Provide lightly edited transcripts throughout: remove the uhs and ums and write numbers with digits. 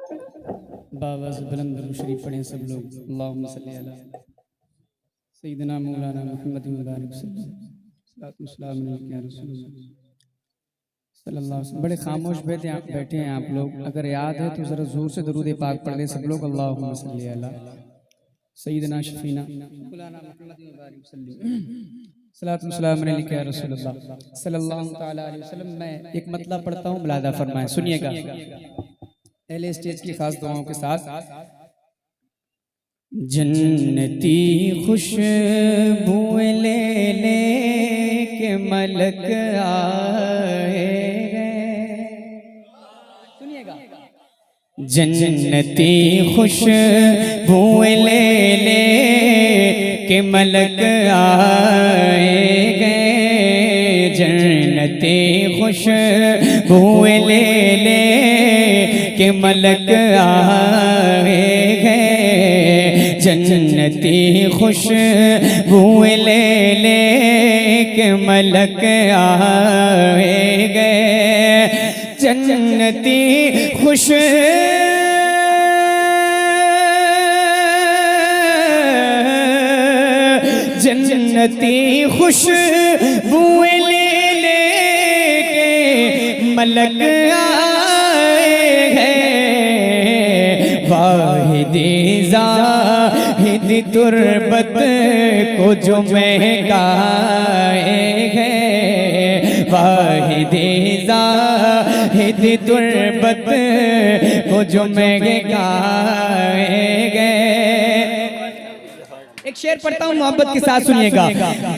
बाबा से बुलंद दुरूद शरीफ पढ़ें सब लोग। अल्लाहुम्मा सल्ली अला सय्यिदना मौलाना मुहम्मद मुबारक सल्लल्लाहु अलैहि वसल्लम। बड़े खामोश बैठे हैं आप लोग, अगर याद है तो जरा जोर से दरूद पाक पढ़ लें सब लोग। अल्लाहुम्मा सल्ली अला सय्यिदना शफीना मौलाना मुहम्मद मुबारक सल्लल्लाहु अलैहि रसूलुल्लाह सल्लल्लाहु तआला अलैहि वसल्लम। मैं एक मतलब पढ़ता हूँ, मुलादा फरमाएं, सुनिएगा। पहले स्टेज की खास दुआओं के साथ। जन्नती खुशबू ले ले के मलक आए गए, सुनिएगा। जन्नती खुशबू ले ले के मलक आए गए, जन्नती खुशबू ले ले के मलक आए गए, जन्नती खुशबू ले ले के मलक आए गए, जन्नती खुश जन्नती खुशबू ले ले के मलक वाहिदी ज़ाहिद तुरबत को जो महकाए गए, वाहिदी ज़ाहिद तुरबत को जो महकाए गए। एक शेर पढ़ता हूँ, मोहब्बत के साथ सुनिएगा।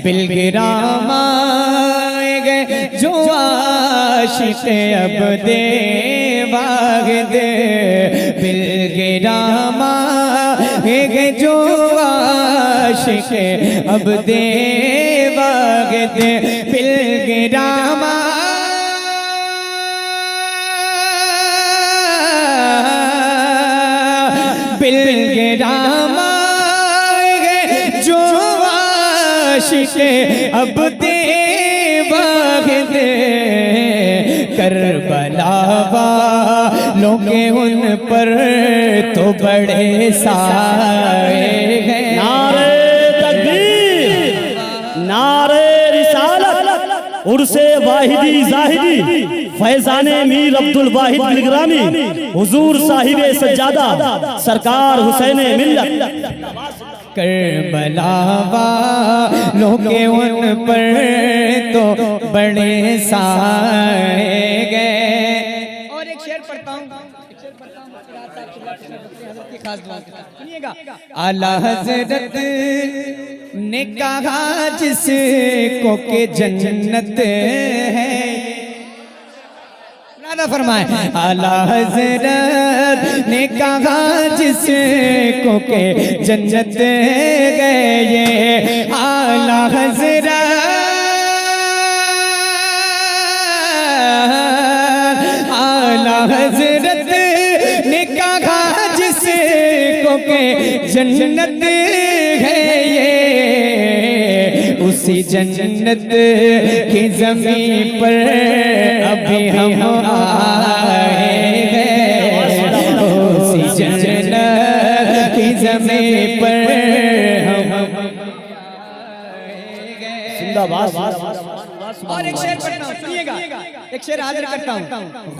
बिलगिराम आए गए जो आशिक अब दे वागद, बिलगिराम आए गए जो आशिक अब दे वागद, बिलगिराम बिलगिराम अब दे वागद, करबला वालों के उन पर तो बड़े साए हैं। नारे तकबीर, नारे रिसालत, उर्से वाहिदी जाहिदी, फैजाने मीर अब्दुल वाहिद बिलग्रामी, हुजूर साहिब सज्जादा सरकार हुसैन मिल्लत। करबला वालों के उन पर तो बड़े साए गए। और एक शेर पढ़ता हूँ, सुनिएगा। आला हज़रत ने कहा जिसको के जन्नत है, फरमाए। आला हज़रत ने कहा जिसको के जन्नत गए, आला हज़रत, आला हज़रत ने कहा जिसको के जन्नत गए, उसी जन्नत की ज़मीन पर अभी हम आए हैं, उसी जन्नत की ज़मीन पर हम आए हैं। और एक शेर पढ़ता हूँ, सुनिएगा। एक शेर हाजिर करता हूँ।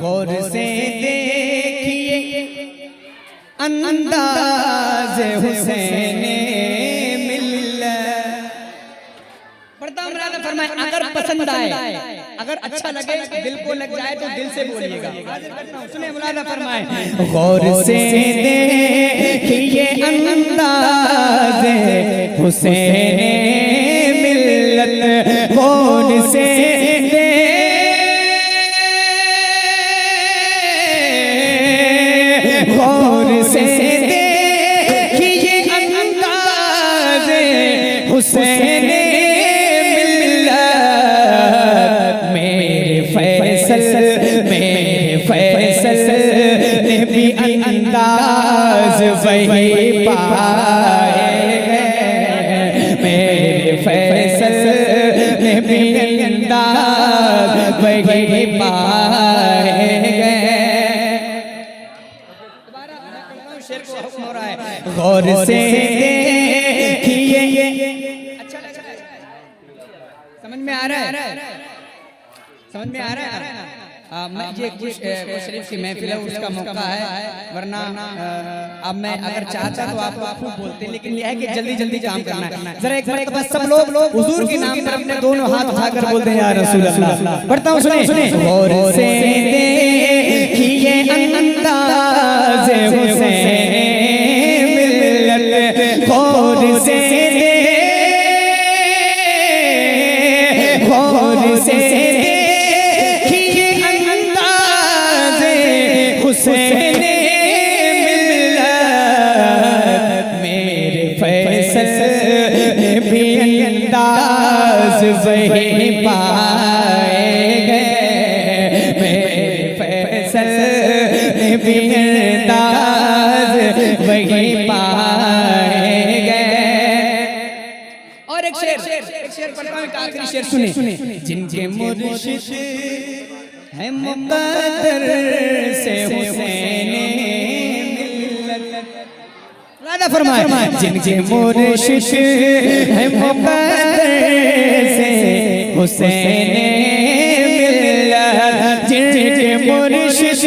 गौर से देखिए अंदाज़ हुसैन फरमाए, अगर पसंद आए, अगर अच्छा लगे, दिल को लग जाए तो दिल से बोलिएगा। सुने मौलाना फरमाए, गौर से देखिए अंदाज़ हुसैन मिल्लत, गौर से गौर से देखिए अंदाज़ हुसैन ने भी अंदाज वही पाए हैं, मेरे फैसल ने भी अंदाज वही पाए हैं। शेर को हुक्म हो रहा है गौर से देखिए। अच्छा लग रहा है, समझ में आ रहा है, समझ में आ रहा है। ये कुछ शरीफ की महफिल है, उसका मौका है, वरना अब मैं अगर चाहता तो आप खूब बोलते, लेकिन यह है कि जल्दी जल्दी काम करना है। जरा एक मरतबा सब लोग हुजूर के नाम पर अपने दोनों हाथ उठाकर बोलते हैं या रसूल अल्लाह। पढ़ता हूँ, सुने गौर से देखिए अंदाज़ हुसैन मिल्लत, गौर से हुसैन मिल्लत, मेरे फैसल भी अंदाज वही पाएंगे, मेरे फैसल भी अंदाज वही पाएंगे। और एक शेर पढ़ता हूं, आखिरी शेर सुने। जिनके मुर्शिद है मुक़द्दर से हुसैन मिल्लत, वादा फरमाए जिनके मुर्शिद है मुक़द्दर से हुसैन मिल्लत, जिनके मुर्शिद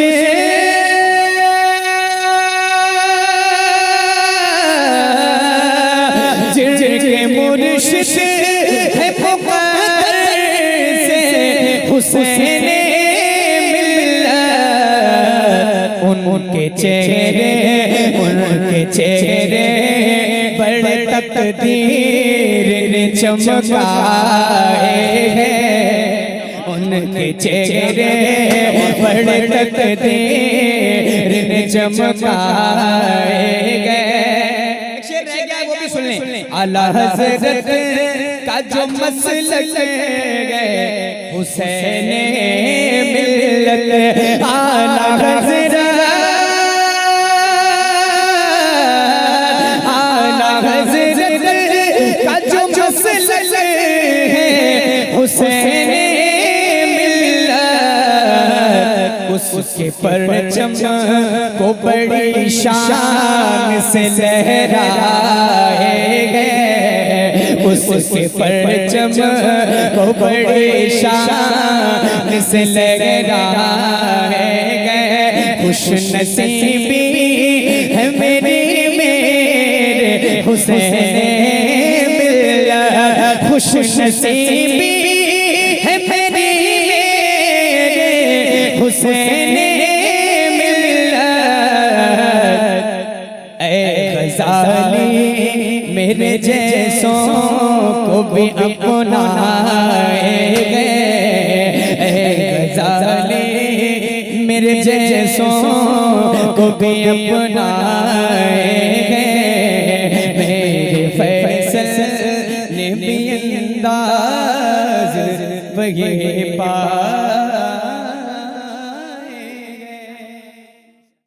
मुर्शिद है मुक़द्दर से हुसैन मिल्लत, उनके चेहरे बड़े तकदीर ने चमकाए हैं, उनके चेहरे बड़े तकदीर ने चमकाए गए। आला हज़रत का जो मसलक गए हुसैन मिल्लत, आला हज़रत का जो मसलक है हुसैन मिल्लत, उसके परचम को बड़ी शान से लहराए गए, उसके परचम को बड़ी शान से लहराए गए। खुश नसीबी है मेरे हुसैन मिल्लत, खुश नसीबी है मेरे हुसैन मिल्लत। ऐ ग़ज़ाली मेरे जैसों को भी अपनाएंगे, ऐ ग़ज़ाली मेरे जैसों को भी अपनाएंगे, मेरे फैसल ने भी अंदाज़ वही पा